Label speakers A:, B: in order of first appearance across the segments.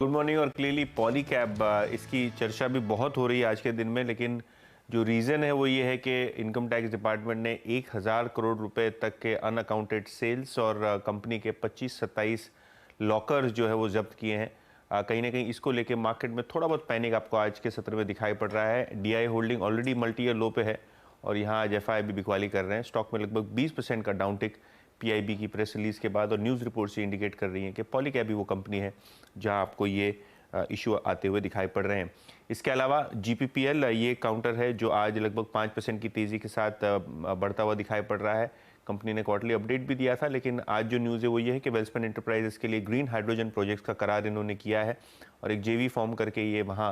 A: Good morning. और clearly Polycab इसकी चर्चा भी बहुत हो रही है आज के दिन में, लेकिन जो रीज़न है वो ये है कि इनकम टैक्स डिपार्टमेंट ने 1000 करोड़ रुपए तक के अनअकाउंटेड सेल्स और कंपनी के 25-27 लॉकर्स जो है वो जब्त किए हैं। कहीं ना कहीं इसको लेके मार्केट में थोड़ा बहुत पैनिक आपको आज के सत्र में दिखाई पड़ रहा है। DI holding already multi year low पे है और यहाँ आज एफआई भी बिकवाली कर रहे हैं। स्टॉक में लगभग 20% का डाउनटिक पीआईबी की प्रेस रिलीज के बाद और न्यूज़ रिपोर्ट से इंडिकेट कर रही हैं कि पॉलीकैब भी वो कंपनी है जहां आपको ये इशू आते हुए दिखाई पड़ रहे हैं। इसके अलावा जीपीपीएल ये काउंटर है जो आज लगभग 5% की तेज़ी के साथ बढ़ता हुआ दिखाई पड़ रहा है। कंपनी ने क्वार्टरली अपडेट भी दिया था, लेकिन आज जो न्यूज़ है वो ये है कि वेल्सपन एंटरप्राइजेस के लिए ग्रीन हाइड्रोजन प्रोजेक्ट्स का करार इन्होंने किया है और एक जेवी फॉर्म करके ये वहाँ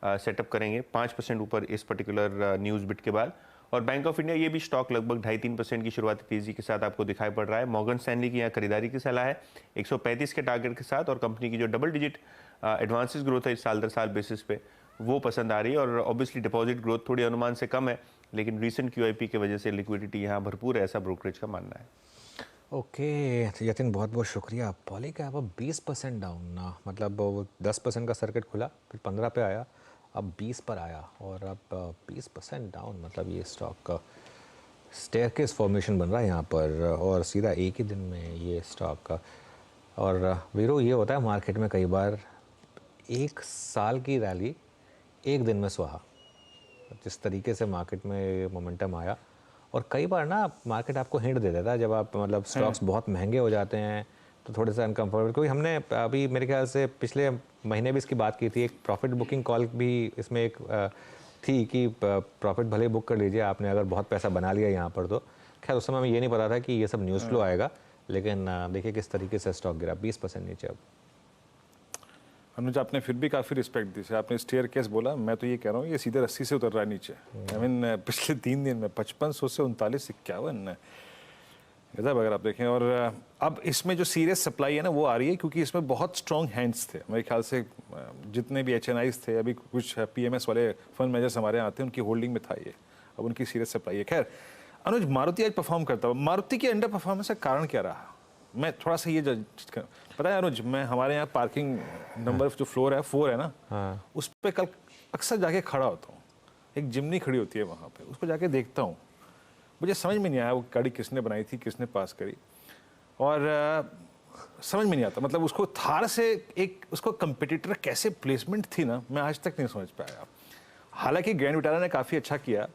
A: सेटअप करेंगे 5% ऊपर इस पर्टिकुलर न्यूज़ बिट के बाद। और बैंक ऑफ इंडिया ये भी स्टॉक लगभग 2.5-3% की शुरुआती तेजी के साथ आपको दिखाई पड़ रहा है। मॉर्गन स्टैनली की यहाँ खरीदारी की सलाह है 135 के टारगेट के साथ और कंपनी की जो डबल डिजिट एडवांसेस ग्रोथ है इस साल दर साल बेसिस पे वो पसंद आ रही है। और ऑब्वियसली डिपॉजिट ग्रोथ थोड़ी अनुमान से कम है, लेकिन रीसेंट क्यूआईपी की वजह से लिक्विडिटी यहाँ भरपूर है, ऐसा ब्रोकरेज का मानना है।
B: ओके यतिन, बहुत बहुत शुक्रिया। पॉलीकैब अब 20% डाउन ना, मतलब वो 10% का सर्किट खुला, फिर 15 पे आया, अब 20 पर आया और अब 20% डाउन। मतलब ये स्टॉक का स्टेयरकेस फॉर्मेशन बन रहा है यहाँ पर और सीधा एक ही दिन में ये स्टॉक का। और वीरो ये होता है मार्केट में कई बार, एक साल की रैली एक दिन में सुहा, जिस तरीके से मार्केट में मोमेंटम आया। और कई बार ना मार्केट आपको हिंट दे देता है जब आप मतलब स्टॉक्स बहुत महंगे हो जाते हैं तो थोड़े से अनकम्फर्टेबल। क्योंकि हमने अभी मेरे ख्याल से पिछले महीने भी इसकी बात की थी, एक प्रॉफिट बुकिंग कॉल भी इसमें एक थी कि प्रॉफिट भले बुक कर लीजिए आपने अगर बहुत पैसा बना लिया यहाँ पर। तो खैर उस समय हमें ये नहीं पता था कि ये सब न्यूज़ फ्लो आएगा, लेकिन देखिए किस तरीके से स्टॉक गिरा 20% नीचे। अब
C: अनुज आपने फिर भी काफ़ी रिस्पेक्ट दी। आपने स्टेयर केस बोला, मैं तो ये कह रहा हूँ ये सीधे 80 से उतर रहा है नीचे। आई मीन पिछले 3 दिन में 5500 से 39-51 गजब अगर आप देखें। और अब इसमें जो सीरियस सप्लाई है ना वो आ रही है क्योंकि इसमें बहुत स्ट्रॉन्ग हैंड्स थे। मेरे ख्याल से जितने भी एचएनआईज थे, अभी कुछ पीएमएस वाले फंड मैनेजर्स हमारे यहाँ आते हैं, उनकी होल्डिंग में था ये, अब उनकी सीरियस सप्लाई है। खैर अनुज, मारुति आज परफॉर्म करता हुआ, मारुति की अंडर परफॉर्मेंस का कारण क्या रहा? मैं थोड़ा सा ये पता है अनुज, मैं हमारे यहाँ पार्किंग नंबर जो फ्लोर है 4 है ना, उस पर कल अक्सर जाके खड़ा होता हूँ। एक जिमनी खड़ी होती है वहाँ पे, उसको जाके देखता हूँ। मुझे समझ में नहीं आया वो गाड़ी किसने बनाई थी, किसने पास करी, और समझ में नहीं आता। मतलब उसको थार से एक उसको कंपटीटर कैसे प्लेसमेंट थी ना, मैं आज तक नहीं समझ पाया। हालांकि ग्रैंड विटारा ने काफ़ी अच्छा किया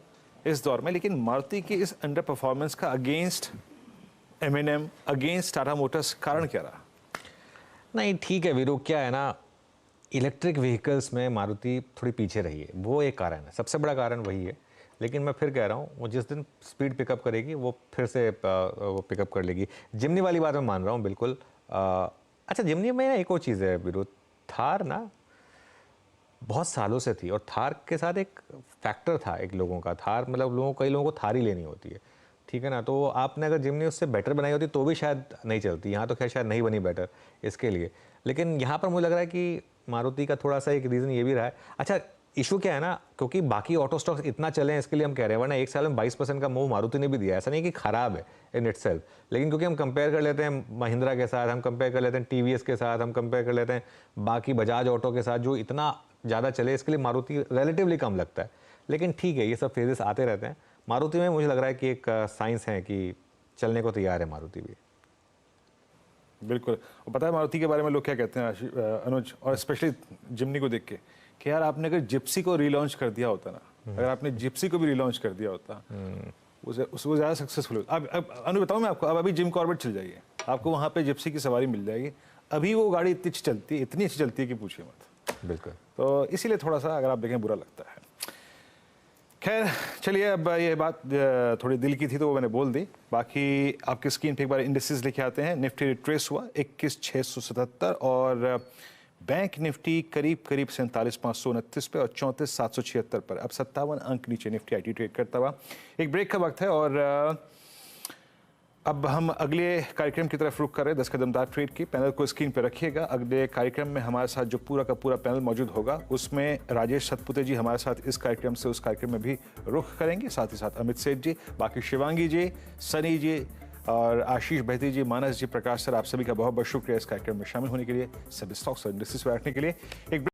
C: इस दौर में, लेकिन मारुति की इस अंडर परफॉर्मेंस का against M&M, against Tata Motors कारण क्या रहा?
B: नहीं ठीक है वीरू, क्या है ना, इलेक्ट्रिक व्हीकल्स में मारुति थोड़ी पीछे रही है, वो एक कारण है, सबसे बड़ा कारण वही है। लेकिन मैं फिर कह रहा हूँ वो जिस दिन स्पीड पिकअप करेगी वो फिर से वो पिकअप कर लेगी। जिमनी वाली बात मैं मान रहा हूँ बिल्कुल। अच्छा जिमनी में एक और चीज़ है वीरू, थार ना बहुत सालों से थी और थार के साथ एक फैक्टर था एक लोगों का, थार मतलब कई लोगों को थार ही लेनी होती है, ठीक है ना। तो आपने अगर जिमनी उससे बेटर बनाई होती तो भी शायद नहीं चलती। यहाँ तो खैर शायद नहीं बनी बेटर इसके लिए, लेकिन यहाँ पर मुझे लग रहा है कि मारुति का थोड़ा सा एक रीज़न ये भी रहा है। अच्छा इशू क्या है ना, क्योंकि बाकी ऑटो स्टॉक्स इतना चले हैं इसके लिए हम कह रहे हैं, वरना एक साल में 22% का मूव मारुति ने भी दिया। ऐसा नहीं कि खराब है इन इटसेल्फ, लेकिन क्योंकि हम कंपेयर कर लेते हैं महिंद्रा के साथ, हम कंपेयर कर लेते हैं टीवीएस के साथ, हम कंपेयर कर लेते हैं बाकी बजाज ऑटो के साथ जो इतना ज़्यादा चले, इसके लिए मारुति रिलेटिवली कम लगता है। लेकिन ठीक है, ये सब फेजेस आते रहते हैं। मारुति में मुझे लग रहा है कि एक साइंस है कि चलने को तैयार है मारुति भी।
C: बिल्कुल। और पता है मारुति के बारे में लोग क्या कहते हैं अनुज, और स्पेशली जिमनी को देख के, कि यार आपने अगर जिप्सी को रीलॉन्च कर दिया होता ना, अगर आपने जिप्सी को भी रीलॉन्च कर दिया होता उसको ज़्यादा सक्सेसफुल होता। अब अनुज बताऊँ मैं आपको, अब अभी जिम कॉर्बेट चल जाइए, आपको वहाँ पे जिप्सी की सवारी मिल जाएगी। अभी वो गाड़ी इतनी अच्छी चलती है कि पूछिए मत।
B: बिल्कुल।
C: तो इसीलिए थोड़ा सा अगर आप देखें बुरा लगता है। खैर चलिए, अब ये बात थोड़ी दिल की थी तो वो मैंने बोल दी। बाकी आपकी स्क्रीन पे एक बार इंडेक्सेस लेके आते हैं। निफ्टी रिट्रेस हुआ 21,677 और बैंक निफ्टी करीब 47,529 पे और 34,776 पर। अब 57 अंक नीचे निफ्टी आईटी ट्रेड करता हुआ। एक ब्रेक का वक्त है और अब हम अगले कार्यक्रम की तरफ रुख कर रहे हैं, 10 कदमदार ट्रेड की। पैनल को स्क्रीन पर रखिएगा। अगले कार्यक्रम में हमारे साथ जो पूरा का पूरा पैनल मौजूद होगा उसमें राजेश सतपुते जी हमारे साथ इस कार्यक्रम से उस कार्यक्रम में भी रुख करेंगे, साथ ही साथ अमित सेठ जी, बाकी शिवांगी जी, सनी जी, और आशीष बहती जी, मानस जी, प्रकाश सर, आप सभी का बहुत बहुत शुक्रिया इस कार्यक्रम में शामिल होने के लिए, सभी स्टॉक्स और इंडस्ट्रीज पर रखने के लिए। एक